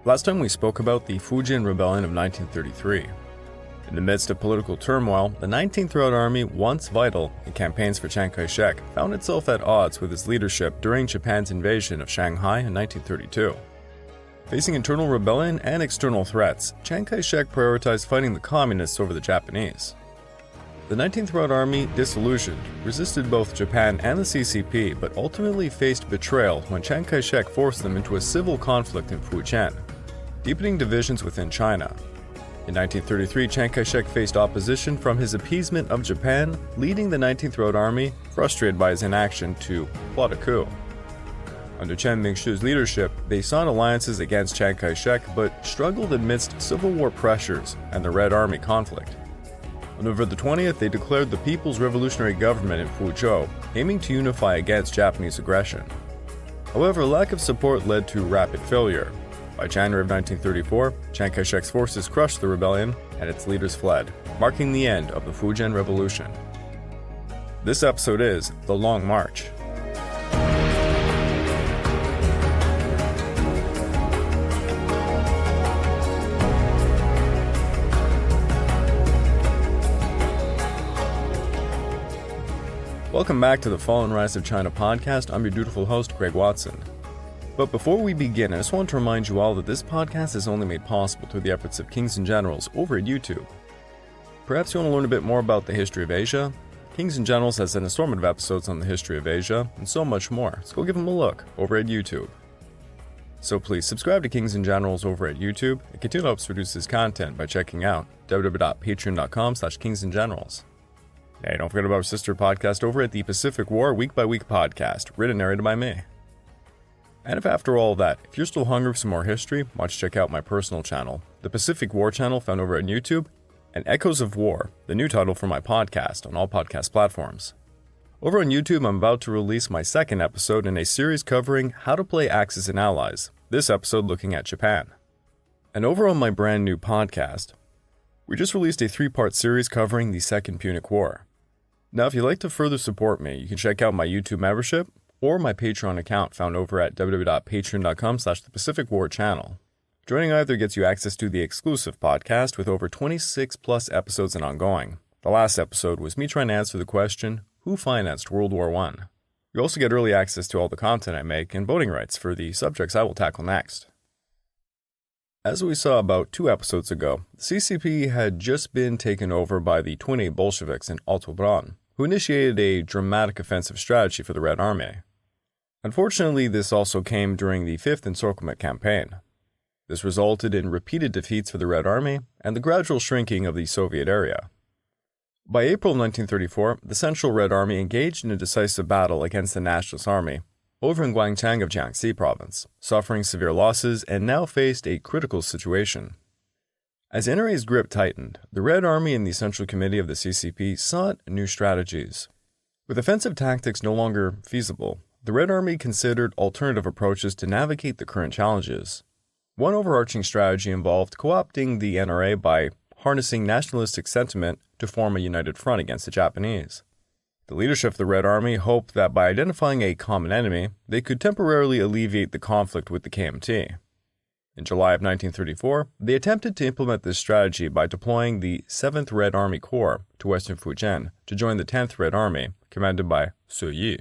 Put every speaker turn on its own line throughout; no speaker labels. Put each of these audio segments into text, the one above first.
Last time we spoke about the Fujian Rebellion of 1933. In the midst of political turmoil, the 19th Red Army, once vital in campaigns for Chiang Kai-shek, found itself at odds with his leadership during Japan's invasion of Shanghai in 1932. Facing internal rebellion and external threats, Chiang Kai-shek prioritized fighting the communists over the Japanese. The 19th Red Army, disillusioned, resisted both Japan and the CCP, but ultimately faced betrayal when Chiang Kai-shek forced them into a civil conflict in Fujian, deepening divisions within China. In 1933, Chiang Kai-shek faced opposition from his appeasement of Japan, leading the 19th Red Army, frustrated by his inaction, to plot a coup. Under Chen Mingshu's leadership, they sought alliances against Chiang Kai-shek but struggled amidst civil war pressures and the Red Army conflict. On November 20th, they declared the People's Revolutionary Government in Fuzhou, aiming to unify against Japanese aggression. However, lack of support led to rapid failure. By January of 1934, Chiang Kai-shek's forces crushed the rebellion and its leaders fled, marking the end of the Fujian Revolution. This episode is The Long March. Welcome back to the Fall and Rise of China podcast. I'm your dutiful host, Greg Watson. But before we begin, I just want to remind you all that this podcast is only made possible through the efforts of Kings and Generals over at YouTube. Perhaps you want to learn a bit more about the history of Asia? Kings and Generals has an assortment of episodes on the history of Asia, and so much more, so go give them a look over at YouTube. So please subscribe to Kings and Generals over at YouTube and continue to help us produce this content by checking out www.patreon.com/kingsandgenerals. Hey, don't forget about our sister podcast over at the Pacific War Week by Week podcast, written and narrated by me. And if after all that, if you're still hungry for some more history, why don't you check out my personal channel, the Pacific War channel found over at YouTube, and Echoes of War, the new title for my podcast on all podcast platforms. Over on YouTube, I'm about to release my second episode in a series covering how to play Axis and Allies, this episode looking at Japan. And over on my brand new podcast, we just released a 3-part series covering the Second Punic War. Now, if you'd like to further support me, you can check out my YouTube membership or my Patreon account found over at www.patreon.com/thepacificwar channel. Joining either gets you access to the exclusive podcast with over 26 plus episodes and ongoing. The last episode was me trying to answer the question, who financed World War I? You also get early access to all the content I make and voting rights for the subjects I will tackle next. As we saw about 2 episodes ago, the CCP had just been taken over by the 28 Bolsheviks in Alt-Obran, who initiated a dramatic offensive strategy for the Red Army. Unfortunately, this also came during the 5th Encirclement campaign. This resulted in repeated defeats for the Red Army and the gradual shrinking of the Soviet area. By April 1934, the Central Red Army engaged in a decisive battle against the Nationalist Army over in Guangchang of Jiangxi Province, suffering severe losses and now faced a critical situation. As NRA's grip tightened, the Red Army and the Central Committee of the CCP sought new strategies. With offensive tactics no longer feasible, the Red Army considered alternative approaches to navigate the current challenges. One overarching strategy involved co-opting the NRA by harnessing nationalistic sentiment to form a united front against the Japanese. The leadership of the Red Army hoped that by identifying a common enemy, they could temporarily alleviate the conflict with the KMT. In July of 1934, they attempted to implement this strategy by deploying the 7th Red Army Corps to western Fujian to join the 10th Red Army, commanded by Su Yi.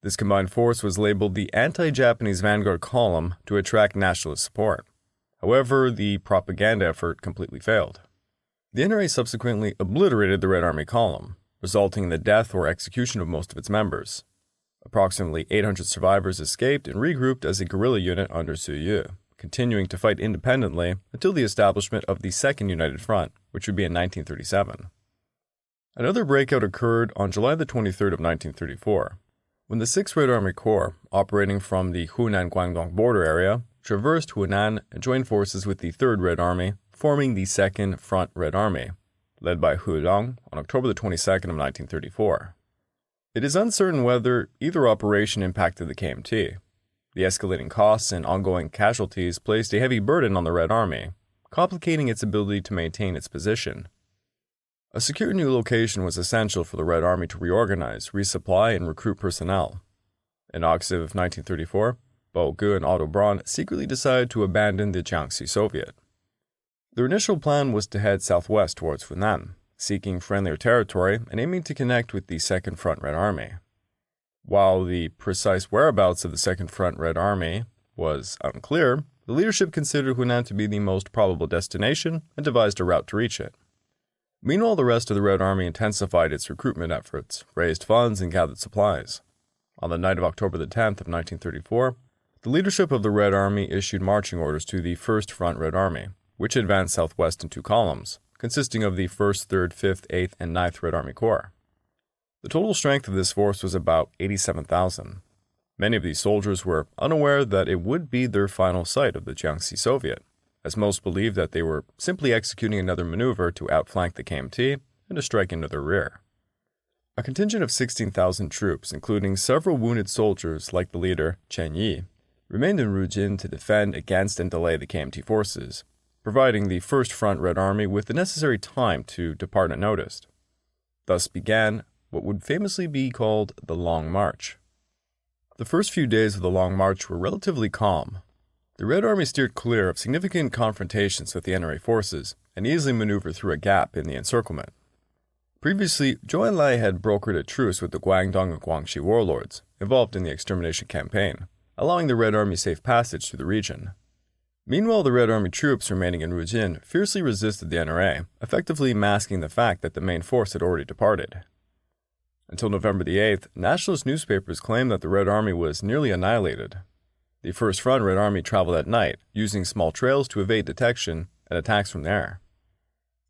This combined force was labeled the Anti-Japanese Vanguard Column to attract nationalist support. However, the propaganda effort completely failed. The NRA subsequently obliterated the Red Army Column, resulting in the death or execution of most of its members. Approximately 800 survivors escaped and regrouped as a guerrilla unit under Su Yi, continuing to fight independently until the establishment of the Second United Front, which would be in 1937. Another breakout occurred on July the 23rd of 1934, when the 6th Red Army Corps, operating from the Hunan-Guangdong border area, traversed Hunan and joined forces with the 3rd Red Army, forming the 2nd Front Red Army, led by Hu Dong on October the 22nd of 1934. It is uncertain whether either operation impacted the KMT. The escalating costs and ongoing casualties placed a heavy burden on the Red Army, complicating its ability to maintain its position. A secure new location was essential for the Red Army to reorganize, resupply, and recruit personnel. In August of 1934, Bo Gu and Otto Braun secretly decided to abandon the Jiangxi Soviet. Their initial plan was to head southwest towards Hunan, seeking friendlier territory and aiming to connect with the Second Front Red Army. While the precise whereabouts of the Second Front Red Army was unclear, the leadership considered Hunan to be the most probable destination and devised a route to reach it. Meanwhile, the rest of the Red Army intensified its recruitment efforts, raised funds, and gathered supplies. On the night of October the 10th of 1934, the leadership of the Red Army issued marching orders to the First Front Red Army, which advanced southwest in two columns, consisting of the 1st, 3rd, 5th, 8th, and 9th Red Army Corps. The total strength of this force was about 87,000. Many of these soldiers were unaware that it would be their final sight of the Jiangxi Soviet, as most believed that they were simply executing another maneuver to outflank the KMT and to strike into their rear. A contingent of 16,000 troops, including several wounded soldiers like the leader Chen Yi, remained in Rujin to defend against and delay the KMT forces, providing the First Front Red Army with the necessary time to depart unnoticed. Thus began what would famously be called the Long March. The first few days of the Long March were relatively calm. The Red Army steered clear of significant confrontations with the NRA forces and easily maneuvered through a gap in the encirclement. Previously, Zhou Enlai had brokered a truce with the Guangdong and Guangxi warlords involved in the extermination campaign, allowing the Red Army safe passage through the region. Meanwhile, the Red Army troops remaining in Rujin fiercely resisted the NRA, effectively masking the fact that the main force had already departed. Until November the 8th, nationalist newspapers claimed that the Red Army was nearly annihilated. The First Front Red Army traveled at night, using small trails to evade detection and attacks from the air.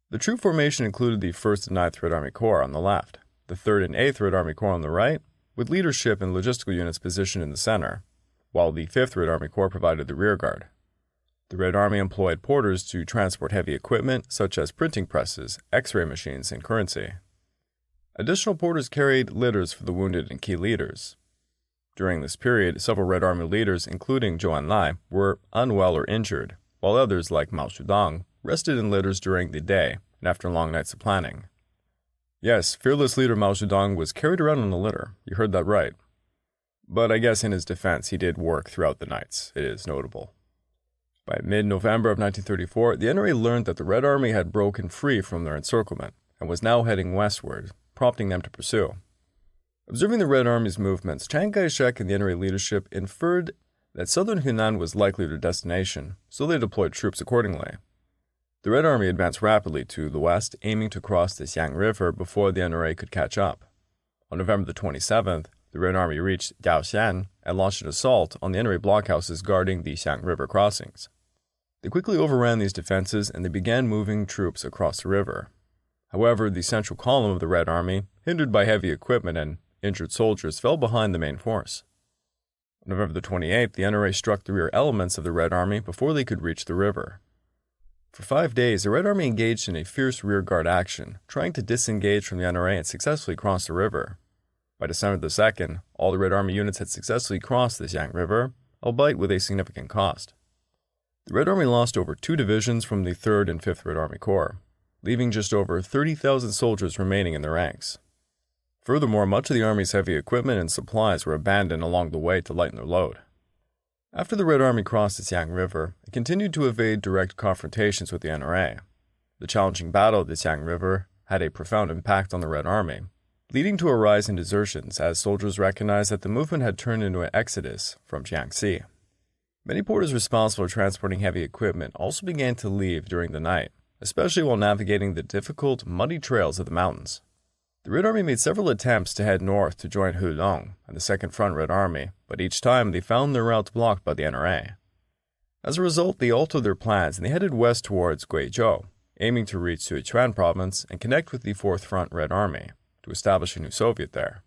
The troop formation included the 1st and 9th Red Army Corps on the left, the 3rd and 8th Red Army Corps on the right, with leadership and logistical units positioned in the center, while the 5th Red Army Corps provided the rear guard. The Red Army employed porters to transport heavy equipment such as printing presses, X-ray machines, and currency. Additional porters carried litters for the wounded and key leaders. During this period, several Red Army leaders, including Zhou Enlai, were unwell or injured, while others, like Mao Zedong, rested in litters during the day and after long nights of planning. Yes, fearless leader Mao Zedong was carried around on a litter. You heard that right. But I guess in his defense, he did work throughout the nights. It is notable. By mid-November of 1934, the NRA learned that the Red Army had broken free from their encirclement and was now heading westward, prompting them to pursue. Observing the Red Army's movements, Chiang Kai-shek and the NRA leadership inferred that southern Hunan was likely their destination, so they deployed troops accordingly. The Red Army advanced rapidly to the west, aiming to cross the Xiang River before the NRA could catch up. On November the 27th, the Red Army reached Daoxian and launched an assault on the NRA blockhouses guarding the Xiang River crossings. They quickly overran these defenses and they began moving troops across the river. However, the central column of the Red Army, hindered by heavy equipment and injured soldiers, fell behind the main force. On November the 28th, the NRA struck the rear elements of the Red Army before they could reach the river. For 5 days, the Red Army engaged in a fierce rearguard action, trying to disengage from the NRA and successfully cross the river. By December the 2nd, all the Red Army units had successfully crossed the Xiang River, albeit with a significant cost. The Red Army lost over 2 divisions from the 3rd and 5th Red Army Corps, leaving just over 30,000 soldiers remaining in their ranks. Furthermore, much of the Army's heavy equipment and supplies were abandoned along the way to lighten their load. After the Red Army crossed the Xiang River, it continued to evade direct confrontations with the NRA. The challenging battle of the Xiang River had a profound impact on the Red Army, leading to a rise in desertions as soldiers recognized that the movement had turned into an exodus from Jiangxi. Many porters responsible for transporting heavy equipment also began to leave during the night, especially while navigating the difficult, muddy trails of the mountains. The Red Army made several attempts to head north to join Hulong and the Second Front Red Army, but each time they found their routes blocked by the NRA. As a result, they altered their plans and they headed west towards Guizhou, aiming to reach Sichuan Province and connect with the Fourth Front Red Army to establish a new Soviet there.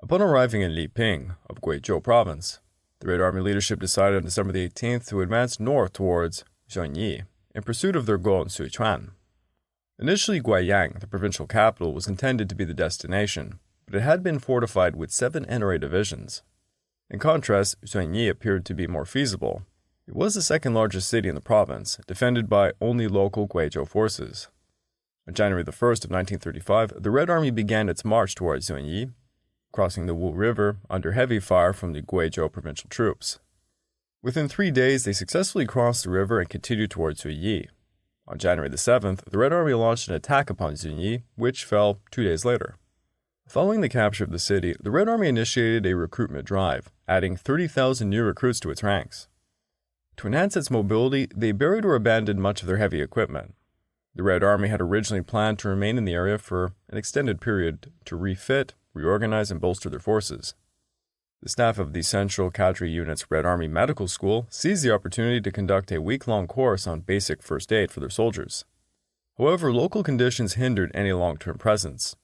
Upon arriving in Liping of Guizhou Province, the Red Army leadership decided on December the 18th to advance north towards Zhongyi in pursuit of their goal in Sichuan. Initially, Guiyang, the provincial capital, was intended to be the destination, but it had been fortified with 7 NRA divisions. In contrast, Zhongyi appeared to be more feasible. It was the second largest city in the province, defended by only local Guizhou forces. On January the 1st of 1935, the Red Army began its march towards Zhongyi, crossing the Wu River under heavy fire from the Guizhou provincial troops. Within 3 days, they successfully crossed the river and continued towards Zunyi. On January the 7th, the Red Army launched an attack upon Zunyi, which fell 2 days later. Following the capture of the city, the Red Army initiated a recruitment drive, adding 30,000 new recruits to its ranks. To enhance its mobility, they buried or abandoned much of their heavy equipment. The Red Army had originally planned to remain in the area for an extended period to refit, reorganize, and bolster their forces. The staff of the Central Cadre Unit's Red Army Medical School seized the opportunity to conduct a week-long course on basic first aid for their soldiers. However, local conditions hindered any long-term presence.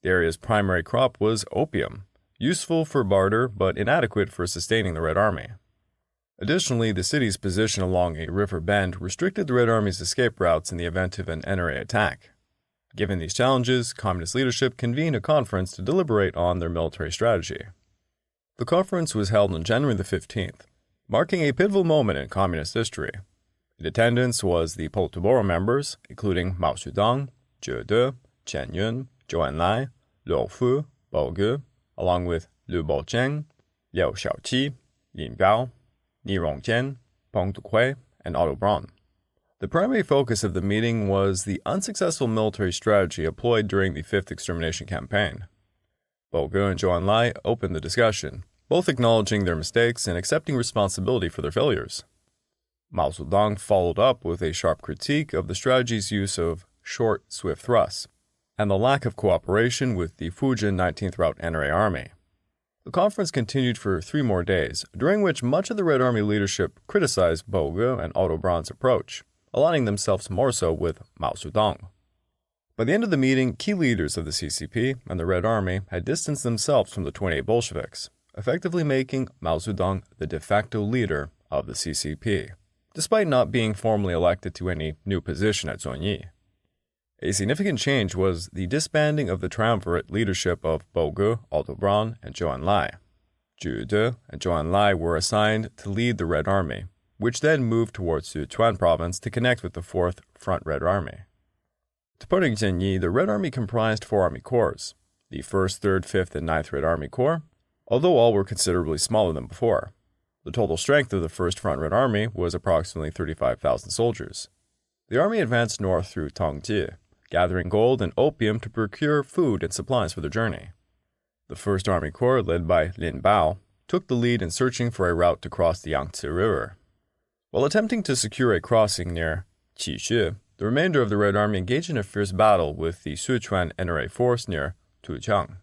The area's primary crop was opium, useful for barter but inadequate for sustaining the Red Army. Additionally, the city's position along a river bend restricted the Red Army's escape routes in the event of an NRA attack. Given these challenges, Communist leadership convened a conference to deliberate on their military strategy. The conference was held on January the 15th, marking a pivotal moment in Communist history. In attendance was the Politburo members, including Mao Zedong, Zhe De, Chen Yun, Zhou Enlai, Liu Fu, Bao Ge, along with Liu Baocheng, Liao Shaoqi, Lin Biao, Ni Rongjian, Peng Duhui, and Otto Braun. The primary focus of the meeting was the unsuccessful military strategy employed during the Fifth Extermination Campaign. Bao Ge and Zhou Enlai opened the discussion, both acknowledging their mistakes and accepting responsibility for their failures. Mao Zedong followed up with a sharp critique of the strategy's use of short, swift thrusts, and the lack of cooperation with the Fujian 19th Route NRA Army. The conference continued for 3 more days, during which much of the Red Army leadership criticized Bao Ge and Otto Braun's approach, aligning themselves more so with Mao Zedong. By the end of the meeting, key leaders of the CCP and the Red Army had distanced themselves from the 28 Bolsheviks, effectively making Mao Zedong the de facto leader of the CCP, despite not being formally elected to any new position at Zunyi. A significant change was the disbanding of the triumvirate leadership of Bao Ge, Otto Braun, and Zhou Enlai. Zhe De and Zhou Enlai were assigned to lead the Red Army, which then moved towards Yunnan Province to connect with the 4th Front Red Army. Departing Zunyi, the Red Army comprised 4 army corps, the 1st, 3rd, 5th, and 9th Red Army Corps, although all were considerably smaller than before. The total strength of the 1st Front Red Army was approximately 35,000 soldiers. The army advanced north through Tongji, gathering gold and opium to procure food and supplies for their journey. The 1st Army Corps, led by Lin Biao, took the lead in searching for a route to cross the Yangtze River. While attempting to secure a crossing near Qixu, the remainder of the Red Army engaged in a fierce battle with the Sichuan NRA force near Tujiang.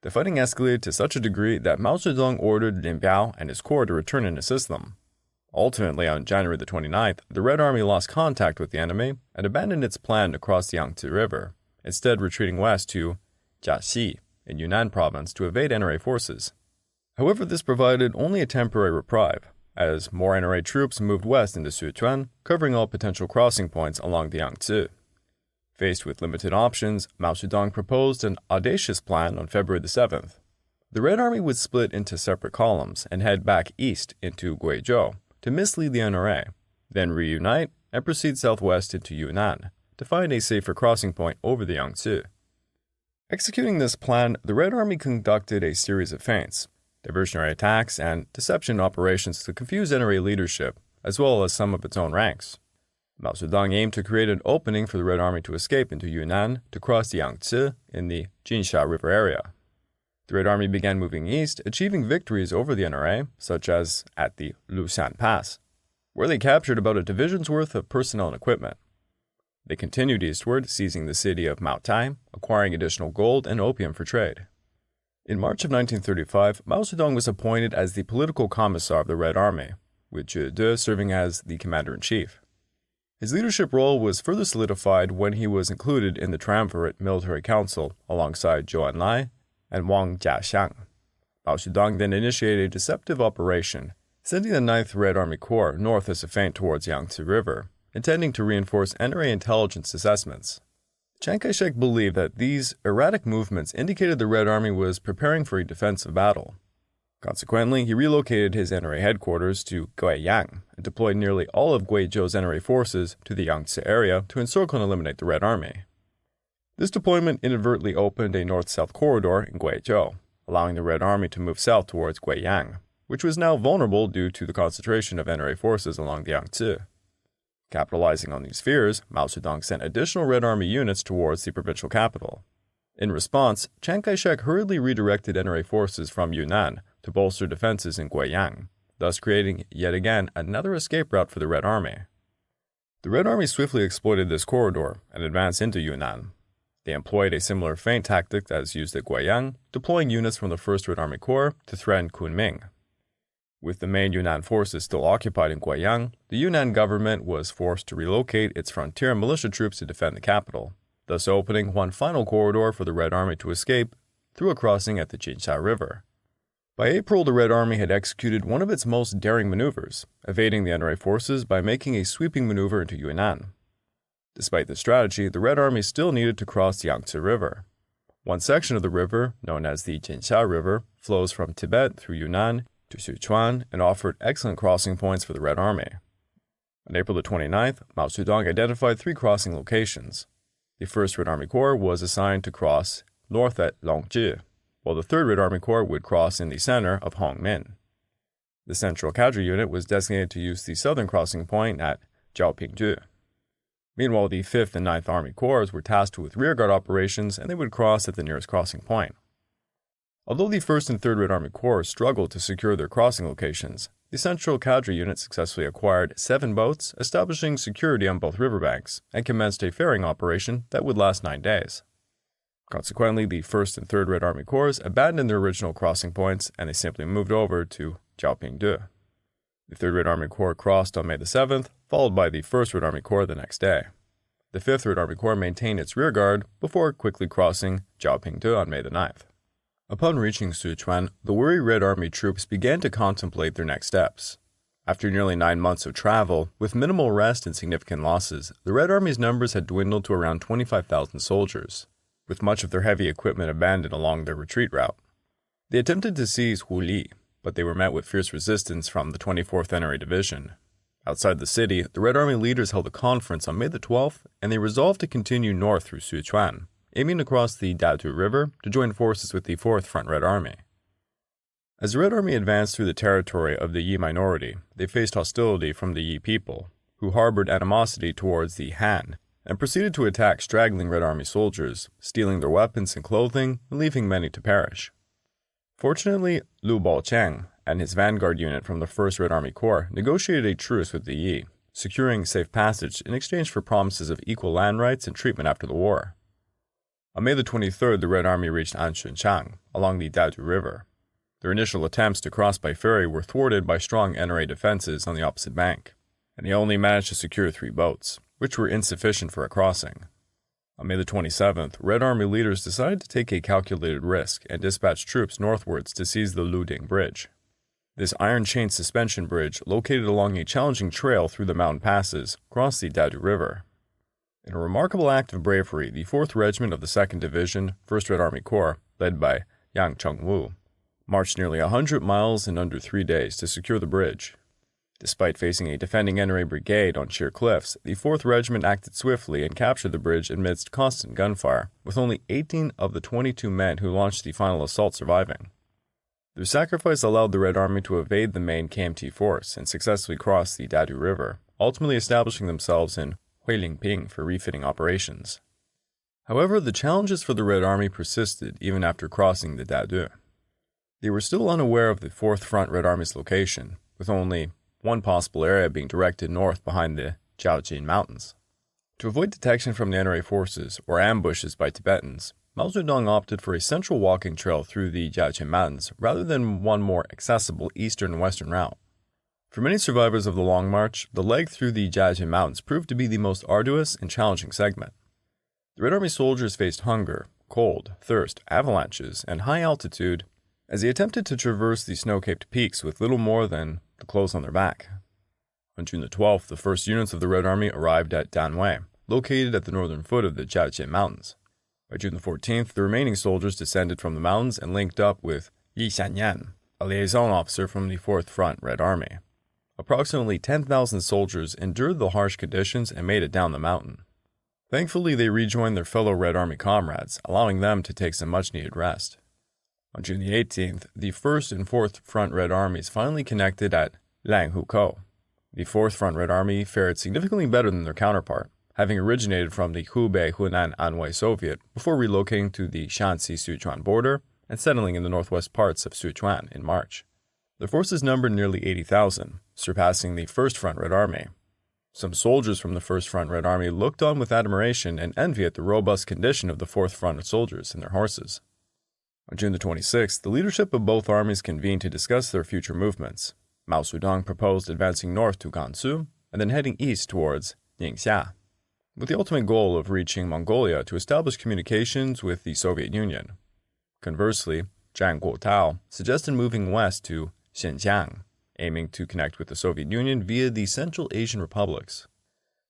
The fighting escalated to such a degree that Mao Zedong ordered Lin Biao and his corps to return and assist them. Ultimately, on January the 29th, the Red Army lost contact with the enemy and abandoned its plan to cross the Yangtze River, instead retreating west to Jiaxi in Yunnan Province to evade NRA forces. However, this provided only a temporary reprieve, as more NRA troops moved west into Sichuan, covering all potential crossing points along the Yangtze. Faced with limited options, Mao Zedong proposed an audacious plan on February the 7th. The Red Army would split into separate columns and head back east into Guizhou to mislead the NRA, then reunite and proceed southwest into Yunnan to find a safer crossing point over the Yangtze. Executing this plan, the Red Army conducted a series of feints, diversionary attacks, and deception operations to confuse NRA leadership, as well as some of its own ranks. Mao Zedong aimed to create an opening for the Red Army to escape into Yunnan to cross the Yangtze in the Jinsha River area. The Red Army began moving east, achieving victories over the NRA, such as at the Lushan Pass, where they captured about a division's worth of personnel and equipment. They continued eastward, seizing the city of Maotai, acquiring additional gold and opium for trade. In March of 1935, Mao Zedong was appointed as the political commissar of the Red Army, with Zhe De serving as the commander-in-chief. His leadership role was further solidified when he was included in the Triumvirate Military Council alongside Zhou Enlai and Wang Jiaxiang. Mao Zedong then initiated a deceptive operation, sending the 9th Red Army Corps north as a feint towards Yangtze River, intending to reinforce NRA intelligence assessments. Chiang Kai-shek believed that these erratic movements indicated the Red Army was preparing for a defensive battle. Consequently, he relocated his NRA headquarters to Guiyang and deployed nearly all of Guizhou's NRA forces to the Yangtze area to encircle and eliminate the Red Army. This deployment inadvertently opened a north-south corridor in Guizhou, allowing the Red Army to move south towards Guiyang, which was now vulnerable due to the concentration of NRA forces along the Yangtze. Capitalizing on these fears, Mao Zedong sent additional Red Army units towards the provincial capital. In response, Chiang Kai-shek hurriedly redirected NRA forces from Yunnan to bolster defenses in Guiyang, thus creating yet again another escape route for the Red Army. The Red Army swiftly exploited this corridor and advanced into Yunnan. They employed a similar feint tactic as used at Guiyang, deploying units from the 1st Red Army Corps to threaten Kunming. With the main Yunnan forces still occupied in Guiyang, the Yunnan government was forced to relocate its frontier militia troops to defend the capital, thus opening one final corridor for the Red Army to escape through a crossing at the Jinsha River. By April, the Red Army had executed one of its most daring maneuvers, evading the NRA forces by making a sweeping maneuver into Yunnan. Despite this strategy, the Red Army still needed to cross the Yangtze River. One section of the river, known as the Jinsha River, flows from Tibet through Yunnan to Sichuan and offered excellent crossing points for the Red Army. On April the 29th, Mao Zedong identified 3 crossing locations. The 1st Red Army Corps was assigned to cross north at Longzhi, while the 3rd Red Army Corps would cross in the center of Hongmin. The Central Cadre Unit was designated to use the southern crossing point at Jiaopingju. Meanwhile, the 5th and 9th Army Corps were tasked with rearguard operations and they would cross at the nearest crossing point. Although the 1st and 3rd Red Army Corps struggled to secure their crossing locations, the Central Cadre Unit successfully acquired 7 boats, establishing security on both riverbanks, and commenced a ferrying operation that would last 9 days. Consequently, the 1st and 3rd Red Army Corps abandoned their original crossing points and they simply moved over to Jiaopingdu. The 3rd Red Army Corps crossed on May the 7th, followed by the 1st Red Army Corps the next day. The 5th Red Army Corps maintained its rearguard before quickly crossing Jiaopingdu on May the 9th. Upon reaching Sichuan, the weary Red Army troops began to contemplate their next steps. After nearly 9 months of travel, with minimal rest and significant losses, the Red Army's numbers had dwindled to around 25,000 soldiers, with much of their heavy equipment abandoned along their retreat route. They attempted to seize Huli, but they were met with fierce resistance from the 24th NRA Division. Outside the city, the Red Army leaders held a conference on May the 12th, and they resolved to continue north through Sichuan, aiming to cross the Dadu River to join forces with the 4th Front Red Army. As the Red Army advanced through the territory of the Yi minority, they faced hostility from the Yi people, who harbored animosity towards the Han, and proceeded to attack straggling Red Army soldiers, stealing their weapons and clothing and leaving many to perish. Fortunately, Lu Baoqiang and his vanguard unit from the 1st Red Army Corps negotiated a truce with the Yi, securing safe passage in exchange for promises of equal land rights and treatment after the war. On May the 23rd, the Red Army reached Anshunchang along the Dadu River. Their initial attempts to cross by ferry were thwarted by strong NRA defenses on the opposite bank, and they only managed to secure 3 boats, which were insufficient for a crossing. On May the 27th, Red Army leaders decided to take a calculated risk and dispatch troops northwards to seize the Luding Bridge. This iron chain suspension bridge, located along a challenging trail through the mountain passes, crossed the Dadu River. In a remarkable act of bravery, the 4th Regiment of the 2nd Division, 1st Red Army Corps, led by Yang Chengwu, marched nearly 100 miles in under 3 days to secure the bridge. Despite facing a defending NRA brigade on sheer cliffs, the 4th Regiment acted swiftly and captured the bridge amidst constant gunfire, with only 18 of the 22 men who launched the final assault surviving. Their sacrifice allowed the Red Army to evade the main KMT force and successfully cross the Dadu River, ultimately establishing themselves in Huilingping for refitting operations. However, the challenges for the Red Army persisted even after crossing the Dadu. They were still unaware of the 4th Front Red Army's location, with only one possible area being directed north behind the Jiaojin Mountains. To avoid detection from the NRA forces or ambushes by Tibetans, Mao Zedong opted for a central walking trail through the Jiaojin Mountains rather than one more accessible eastern and western route. For many survivors of the Long March, the leg through the Jiaojin Mountains proved to be the most arduous and challenging segment. The Red Army soldiers faced hunger, cold, thirst, avalanches, and high altitude as they attempted to traverse the snow-capped peaks with little more than the clothes on their back. On June the 12th, the first units of the Red Army arrived at Danwei, located at the northern foot of the Jiaojin Mountains. By June the 14th, the remaining soldiers descended from the mountains and linked up with Yi Xianyan, a liaison officer from the 4th Front Red Army. Approximately 10,000 soldiers endured the harsh conditions and made it down the mountain. Thankfully, they rejoined their fellow Red Army comrades, allowing them to take some much-needed rest. On June the 18th, the 1st and 4th Front Red Armies finally connected at Langhukou. The 4th Front Red Army fared significantly better than their counterpart, having originated from the Hubei Hunan Anhui Soviet before relocating to the Shanxi-Sichuan border and settling in the northwest parts of Sichuan in March. Their forces numbered nearly 80,000, surpassing the 1st Front Red Army. Some soldiers from the 1st Front Red Army looked on with admiration and envy at the robust condition of the 4th Front soldiers and their horses. On June the 26th, the leadership of both armies convened to discuss their future movements. Mao Zedong proposed advancing north to Gansu and then heading east towards Ningxia, with the ultimate goal of reaching Mongolia to establish communications with the Soviet Union. Conversely, Zhang Guotao suggested moving west to Xinjiang, aiming to connect with the Soviet Union via the Central Asian republics.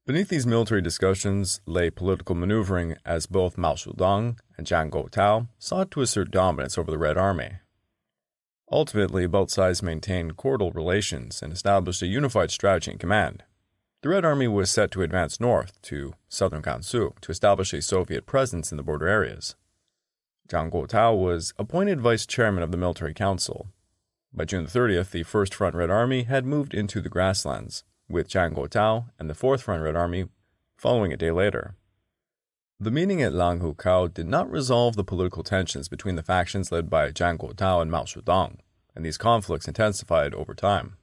Beneath these military discussions lay political maneuvering as both Mao Zedong and Zhang Guotao sought to assert dominance over the Red Army. Ultimately, both sides maintained cordial relations and established a unified strategy and command. The Red Army was set to advance north to southern Gansu to establish a Soviet presence in the border areas. Zhang Guotao was appointed vice chairman of the military council. By June 30th, the 1st Front Red Army had moved into the grasslands, with Zhang Guotao and the 4th Front Red Army following a day later. The meeting at Langhukou did not resolve the political tensions between the factions led by Zhang Guotao and Mao Zedong, and these conflicts intensified over time.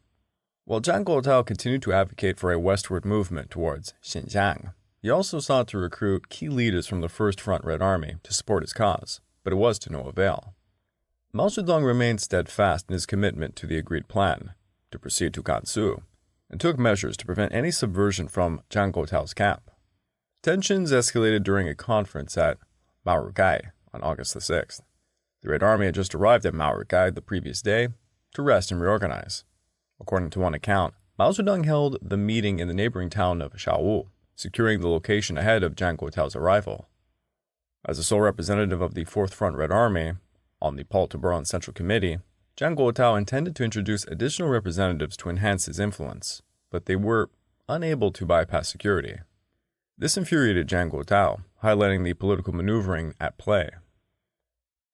While Zhang Guotao continued to advocate for a westward movement towards Xinjiang, he also sought to recruit key leaders from the 1st Front Red Army to support his cause, but it was to no avail. Mao Zedong remained steadfast in his commitment to the agreed plan, to proceed to Gansu, and took measures to prevent any subversion from Zhang Guotao's camp. Tensions escalated during a conference at Maorugai on August the 6th. The Red Army had just arrived at Maorugai the previous day to rest and reorganize. According to one account, Mao Zedong held the meeting in the neighboring town of Shaowu, securing the location ahead of Zhang Guotao's arrival. As the sole representative of the 4th Front Red Army on the Politburo and Central Committee, Zhang Guotao intended to introduce additional representatives to enhance his influence, but they were unable to bypass security. This infuriated Zhang Guotao, highlighting the political maneuvering at play.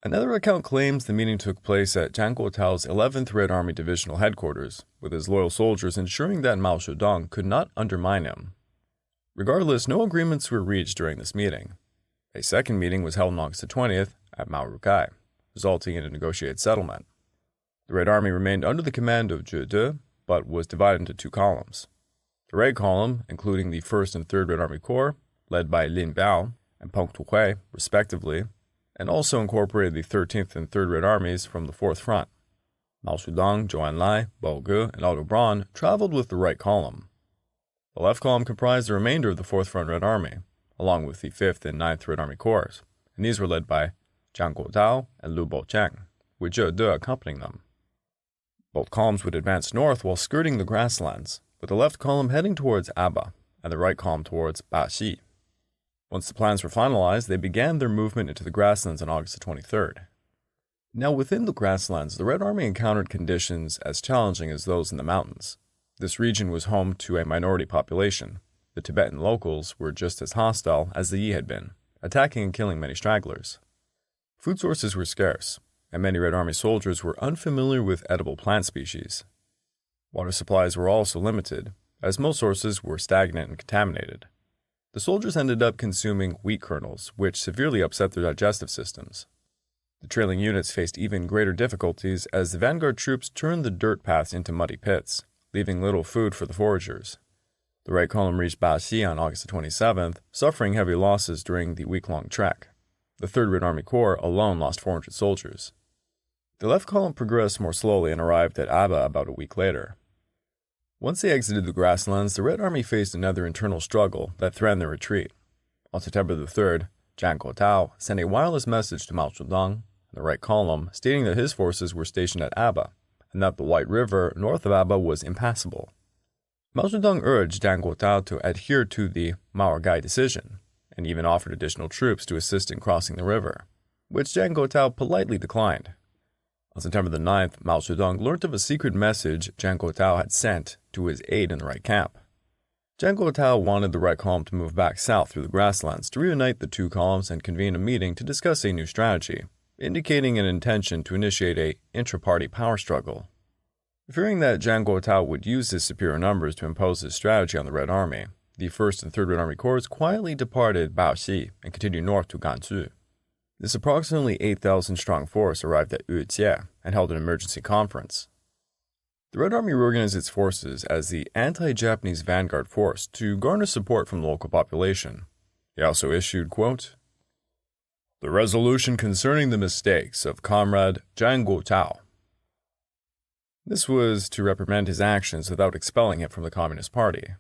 Another account claims the meeting took place at Zhang Guotao's 11th Red Army Divisional Headquarters, with his loyal soldiers ensuring that Mao Zedong could not undermine him. Regardless, no agreements were reached during this meeting. A second meeting was held on August 20th at Maorugai, resulting in a negotiated settlement. The Red Army remained under the command of Zhe De, but was divided into two columns. The Red Column, including the 1st and 3rd Red Army Corps, led by Lin Biao and Peng Tuhui, respectively, and also incorporated the 13th and 3rd Red Armies from the 4th Front. Mao Zedong, Zhou Enlai, Bo Ge, and Otto Braun traveled with the right column. The left column comprised the remainder of the 4th Front Red Army, along with the 5th and 9th Red Army Corps, and these were led by Zhang Guotao and Lu Bocheng, with Zhe De accompanying them. Both columns would advance north while skirting the grasslands, with the left column heading towards Aba and the right column towards Baxi. Once the plans were finalized, they began their movement into the grasslands on August 23rd. Now, within the grasslands, the Red Army encountered conditions as challenging as those in the mountains. This region was home to a minority population. The Tibetan locals were just as hostile as the Yi had been, attacking and killing many stragglers. Food sources were scarce, and many Red Army soldiers were unfamiliar with edible plant species. Water supplies were also limited, as most sources were stagnant and contaminated. The soldiers ended up consuming wheat kernels, which severely upset their digestive systems. The trailing units faced even greater difficulties as the vanguard troops turned the dirt paths into muddy pits, leaving little food for the foragers. The right column reached Baxi on August 27th, suffering heavy losses during the week-long trek. The 3rd Red Army Corps alone lost 400 soldiers. The left column progressed more slowly and arrived at Aba about a week later. Once they exited the grasslands, the Red Army faced another internal struggle that threatened their retreat. On September the 3rd, Zhang Guotao sent a wireless message to Mao Zedong and the right column stating that his forces were stationed at Aba and that the White River north of Aba was impassable. Mao Zedong urged Zhang Guotao to adhere to the Maorugai decision and even offered additional troops to assist in crossing the river, which Zhang Guotao politely declined. On September the 9th, Mao Zedong learned of a secret message Zhang Guotao had sent to his aide in the right camp. Zhang Guotao wanted the right column to move back south through the grasslands to reunite the two columns and convene a meeting to discuss a new strategy, indicating an intention to initiate a intra-party power struggle. Fearing that Zhang Guotao would use his superior numbers to impose his strategy on the Red Army, the 1st and 3rd Red Army Corps quietly departed Baoxi and continued north to Gansu. This approximately 8,000-strong force arrived at Yujie and held an emergency conference. The Red Army reorganized its forces as the anti-Japanese vanguard force to garner support from the local population. He also issued, quote, "The resolution concerning the mistakes of Comrade Zhang Guotao." This was to reprimand his actions without expelling him from the Communist Party.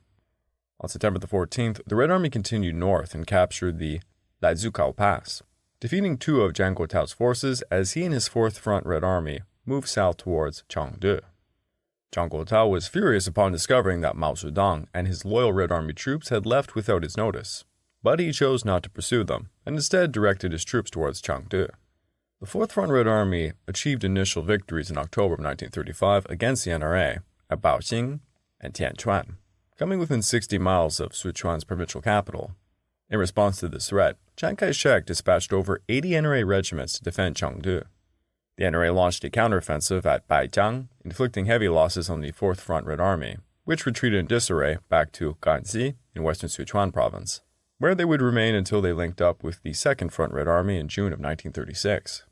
On September the 14th, the Red Army continued north and captured the Laizukao Pass, defeating 2 of Zhang Guotao's forces as he and his 4th Front Red Army moved south towards Chengde. Zhang Guotao was furious upon discovering that Mao Zedong and his loyal Red Army troops had left without his notice, but he chose not to pursue them and instead directed his troops towards Chengde. The 4th Front Red Army achieved initial victories in October of 1935 against the NRA at Baoxing and Tianchuan, coming within 60 miles of Sichuan's provincial capital. In response to this threat, Chiang Kai-shek dispatched over 80 NRA regiments to defend Chengde. The NRA launched a counteroffensive at Baijiang, inflicting heavy losses on the 4th Front Red Army, which retreated in disarray back to Ganzi in western Sichuan province, where they would remain until they linked up with the 2nd Front Red Army in June of 1936.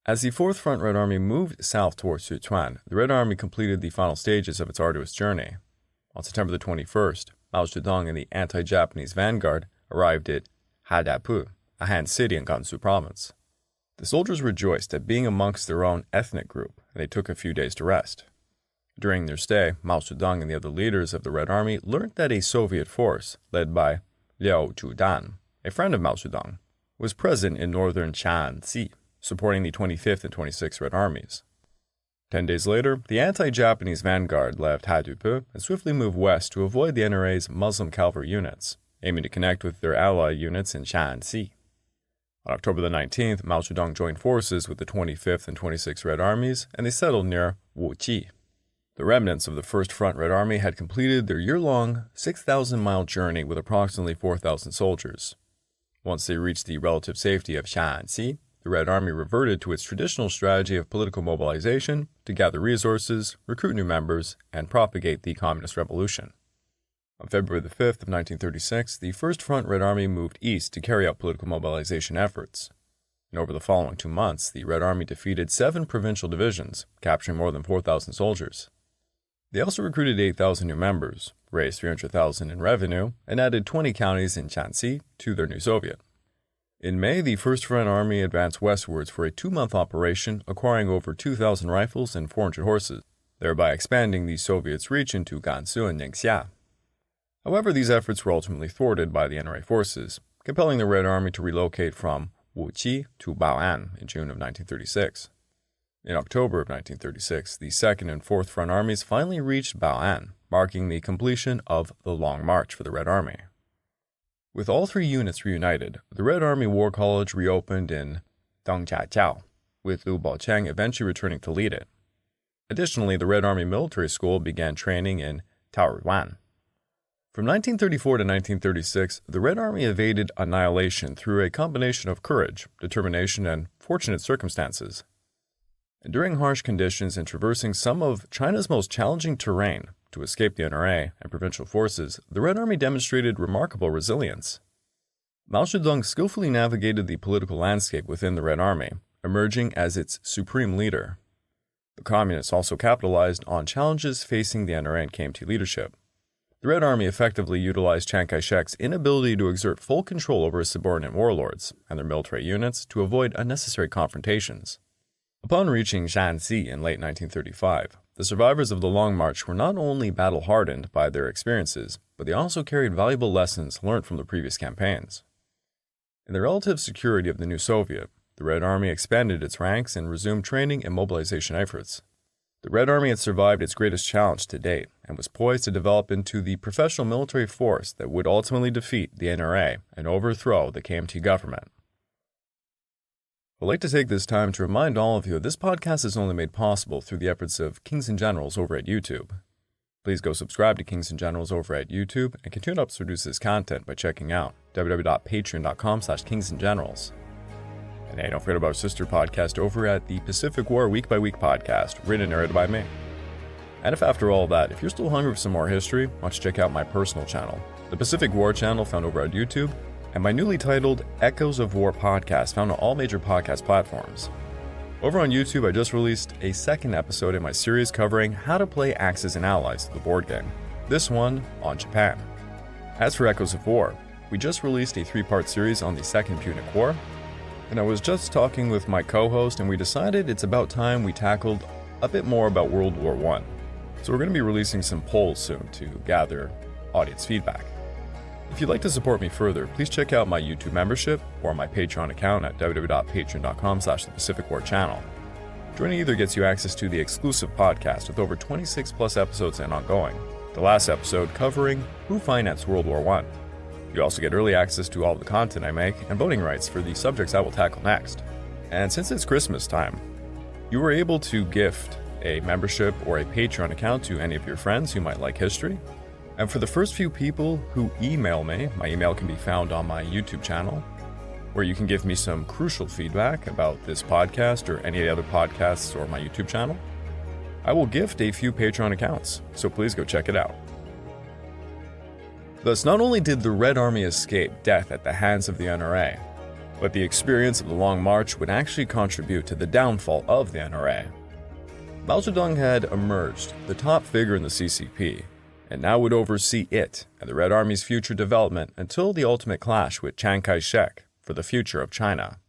As the 4th Front Red Army moved south towards Sichuan, the Red Army completed the final stages of its arduous journey. On September the 21st, Mao Zedong and the anti-Japanese vanguard arrived at Hadapu, a Han city in Gansu province. The soldiers rejoiced at being amongst their own ethnic group, and they took a few days to rest. During their stay, Mao Zedong and the other leaders of the Red Army learned that a Soviet force, led by Liao Zhudan, a friend of Mao Zedong, was present in northern Shaanxi, supporting the 25th and 26th Red Armies. 10 days later, the anti-Japanese vanguard left Hadapu and swiftly moved west to avoid the NRA's Muslim cavalry units, aiming to connect with their ally units in Shaanxi. On October the 19th, Mao Zedong joined forces with the 25th and 26th Red Armies, and they settled near Wuqi. The remnants of the 1st Front Red Army had completed their year-long 6,000-mile journey with approximately 4,000 soldiers. Once they reached the relative safety of Shaanxi, the Red Army reverted to its traditional strategy of political mobilization to gather resources, recruit new members, and propagate the Communist Revolution. On February the 5th of 1936, the 1st Front Red Army moved east to carry out political mobilization efforts. And over the following 2 months, the Red Army defeated 7 provincial divisions, capturing more than 4,000 soldiers. They also recruited 8,000 new members, raised 300,000 in revenue, and added 20 counties in Shanxi to their new Soviet. In May, the 1st Front Army advanced westwards for a 2-month operation, acquiring over 2,000 rifles and 400 horses, thereby expanding the Soviets' reach into Gansu and Ningxia. However, these efforts were ultimately thwarted by the NRA forces, compelling the Red Army to relocate from Wuqi to Bao'an in June of 1936. In October of 1936, the 2nd and 4th Front Armies finally reached Bao'an, marking the completion of the Long March for the Red Army. With all 3 units reunited, the Red Army War College reopened in Dongjiajiao, with Liu Baocheng eventually returning to lead it. Additionally, the Red Army Military School began training in Taoyuan. From 1934 to 1936, the Red Army evaded annihilation through a combination of courage, determination, and fortunate circumstances. And during harsh conditions and traversing some of China's most challenging terrain to escape the NRA and provincial forces, the Red Army demonstrated remarkable resilience. Mao Zedong skillfully navigated the political landscape within the Red Army, emerging as its supreme leader. The Communists also capitalized on challenges facing the NRA and KMT leadership. The Red Army effectively utilized Chiang Kai-shek's inability to exert full control over his subordinate warlords and their military units to avoid unnecessary confrontations. Upon reaching Shanxi in late 1935, the survivors of the Long March were not only battle-hardened by their experiences, but they also carried valuable lessons learned from the previous campaigns. In the relative security of the new Soviet, the Red Army expanded its ranks and resumed training and mobilization efforts. The Red Army had survived its greatest challenge to date and was poised to develop into the professional military force that would ultimately defeat the NRA and overthrow the KMT government. I'd like to take this time to remind all of you that this podcast is only made possible through the efforts of Kings and Generals over at YouTube. Please go subscribe to Kings and Generals over at YouTube and continue to produce this content by checking out www.patreon.com/kingsandgenerals. And hey, don't forget about our sister podcast over at the Pacific War Week by Week podcast, written and narrated by me. And if after all that, if you're still hungry for some more history, why don't you check out my personal channel, the Pacific War channel found over on YouTube, and my newly titled Echoes of War podcast found on all major podcast platforms. Over on YouTube, I just released a second episode in my series covering how to play Axis and Allies, the board game. This one on Japan. As for Echoes of War, we just released a 3-part series on the Second Punic War, and I was just talking with my co-host and we decided it's about time we tackled a bit more about World War I. So we're going to be releasing some polls soon to gather audience feedback. If you'd like to support me further, please check out my YouTube membership or my Patreon account at www.patreon.com/thepacificwarchannel. Joining either gets you access to the exclusive podcast with over 26 plus episodes and ongoing. The last episode covering who financed World War I. You also get early access to all the content I make and voting rights for the subjects I will tackle next. And since it's Christmas time, you were able to gift a membership or a Patreon account to any of your friends who might like history. And for the first few people who email me, my email can be found on my YouTube channel, where you can give me some crucial feedback about this podcast or any other podcasts or my YouTube channel. I will gift a few Patreon accounts, so please go check it out. Thus, not only did the Red Army escape death at the hands of the NRA, but the experience of the Long March would actually contribute to the downfall of the NRA. Mao Zedong had emerged the top figure in the CCP, and now would oversee it and the Red Army's future development until the ultimate clash with Chiang Kai-shek for the future of China.